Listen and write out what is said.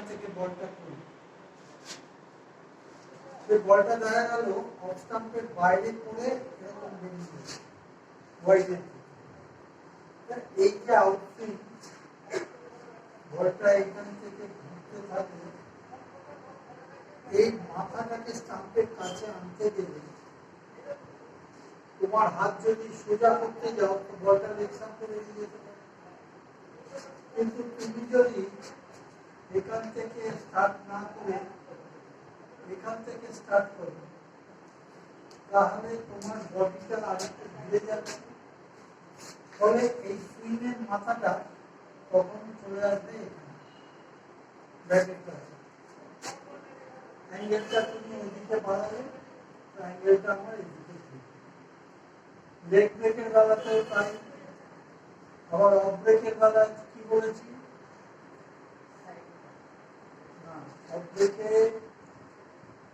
থেকে বলটা করি, সেই বলটা দেখা গেল অফ স্টাম্পের বাইরে করে এরকম বেরিয়ে ওয়াইডের এই যে আউটসুইং বলটা এখান থেকে ঘুরতে থাকে, এই মাথাটাকে স্টাম্পের কাছে আনতে গেলে তোমার হাত যদি সোজা করতে যাও তো বলটা লেগ স্টাম্পে বেরিয়ে যেতে পারে। কিন্তু তুমি যদি এখান থেকে স্টার্ট না করে এখান থেকে স্টার্ট করো তাহলে তোমার বডিটা আরেকটু ঘুরে যাবে, ফলে এই সুইংয়ের মাথাটা তখন চলে আসবে এখানে ব্র্যাকেট কাছে। অ্যাঙ্গেলটা তুমি ওইদিকে বাড়াবে, তো অ্যাঙ্গেলটা আমার এইদিকে লেগ ব্রেকের বেলাতেও তাই। আবার অফ ব্রেকের বেলায় কি বলেছি, না অফ ব্রেকে